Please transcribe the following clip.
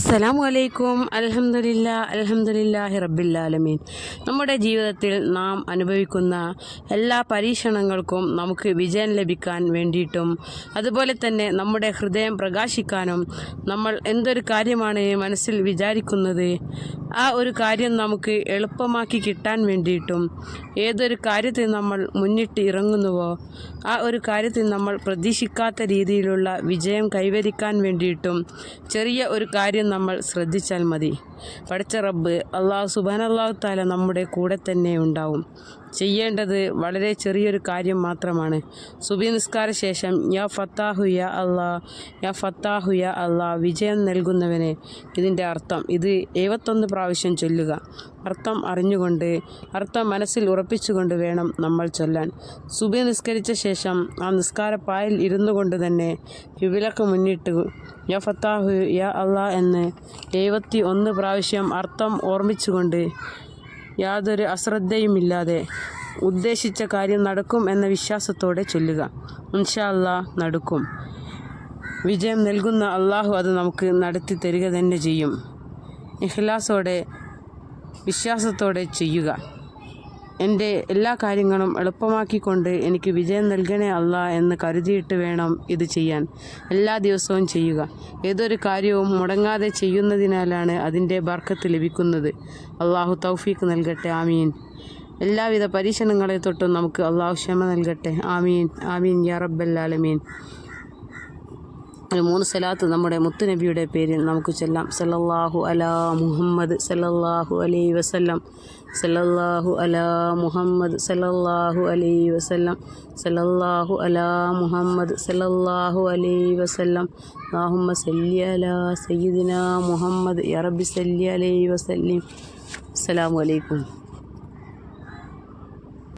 അസ്സലാമു അലൈക്കും. അൽഹംദുലില്ലാഹി റബ്ബിൽ ആലമീൻ. നമ്മുടെ ജീവിതത്തിൽ നാം അനുഭവിക്കുന്ന എല്ലാ പരീക്ഷണങ്ങൾക്കും നമുക്ക് വിജയം ലഭിക്കാൻ വേണ്ടിയിട്ടും അതുപോലെ തന്നെ നമ്മുടെ ഹൃദയം പ്രകാശിക്കാനും നമ്മൾ എന്തൊരു കാര്യമാണ് മനസ്സിൽ വിചാരിക്കുന്നത് ആ ഒരു കാര്യം നമുക്ക് എളുപ്പമാക്കി കിട്ടാൻ വേണ്ടിയിട്ടും ഏതൊരു കാര്യത്തിൽ നമ്മൾ മുന്നിട്ട് ഇറങ്ങുന്നുവോ ആ ഒരു കാര്യത്തിൽ നമ്മൾ പ്രതീക്ഷിക്കാത്ത രീതിയിലുള്ള വിജയം കൈവരിക്കാൻ വേണ്ടിയിട്ടും ചെറിയ ഒരു കാര്യം നമ്മൾ ശ്രദ്ധിച്ചാൽ മതി. പടച്ച റബ്ബ് അല്ലാഹു തആല നമ്മുടെ കൂടെ തന്നെ ഉണ്ടാവും. ചെയ്യേണ്ടത് വളരെ ചെറിയൊരു കാര്യം മാത്രമാണ്. സുബഹി നിസ്കാര ശേഷം യാ ഫത്താഹു യാ അല്ലാ, യാ ഫത്താഹു യാ അല്ലാ, വിജയം നൽകുന്നവനെ. ഇതിൻ്റെ അർത്ഥം ഇത് 71 പ്രാവശ്യം ചൊല്ലുക. അർത്ഥം അറിഞ്ഞുകൊണ്ട് അർത്ഥം മനസ്സിൽ ഉറപ്പിച്ചുകൊണ്ട് വേണം നമ്മൾ ചൊല്ലാൻ. സുബഹി നിസ്കരിച്ച ശേഷം ആ നിസ്കാരപ്പായിൽ ഇരുന്നു കൊണ്ട് തന്നെ കിബിലക്ക് മുന്നിട്ട് യാ ഫത്താഹു യാ അല്ലാ എന്ന് 71 പ്രാവശ്യം അർത്ഥം ഓർമ്മിച്ചുകൊണ്ട് യാതൊരു അശ്രദ്ധയുമില്ലാതെ ഉദ്ദേശിച്ച കാര്യം നടക്കും എന്ന വിശ്വാസത്തോടെ ചൊല്ലുക. ഇൻഷാ അല്ലാഹ് നടക്കും. വിജയം നൽകുന്ന അള്ളാഹു അത് നമുക്ക് നടത്തി തരിക തന്നെ ചെയ്യും. ഇഖ്ലാസോടെ വിശ്വാസത്തോടെ ചെയ്യുക. എൻ്റെ എല്ലാ കാര്യങ്ങളും എളുപ്പമാക്കിക്കൊണ്ട് എനിക്ക് വിജയം നൽകണേ അല്ലാ എന്ന് കരുതിയിട്ട് വേണം ഇത് ചെയ്യാൻ. എല്ലാ ദിവസവും ചെയ്യുക. ഏതൊരു കാര്യവും മുടങ്ങാതെ ചെയ്യുന്നതിനാലാണ് അതിൻ്റെ ബർക്കത്ത് ലഭിക്കുന്നത്. അള്ളാഹു തൗഫീഖ് നൽകട്ടെ. ആമീൻ. എല്ലാവിധ പരീക്ഷണങ്ങളെ തൊട്ടും നമുക്ക് അള്ളാഹു ക്ഷമ നൽകട്ടെ. ആമീൻ ആമീൻ യാ റബ്ബൽ ആലമീൻ. ഒരു 3 സലാത്ത് നമ്മുടെ മുത്തുനബിയുടെ പേരിൽ നമുക്ക് ചൊല്ലാം. സല്ലല്ലാഹു അലാ മുഹമ്മദ് സല്ലല്ലാഹു അലൈഹി വസല്ലം, സല്ലല്ലാഹു അലാ മുഹമ്മദ് സല്ലല്ലാഹു അലൈഹി വസല്ലം, സല്ലല്ലാഹു അലാ മുഹമ്മദ് സല്ലല്ലാഹു അലൈഹി വസല്ലം. അല്ലാഹുമ്മ സല്ലി അലാ സയ്യിദിനാ മുഹമ്മദ് യാ റബ്ബി സല്ലി അലൈഹി വസല്ലം. അസ്സലാമു അലൈക്കും.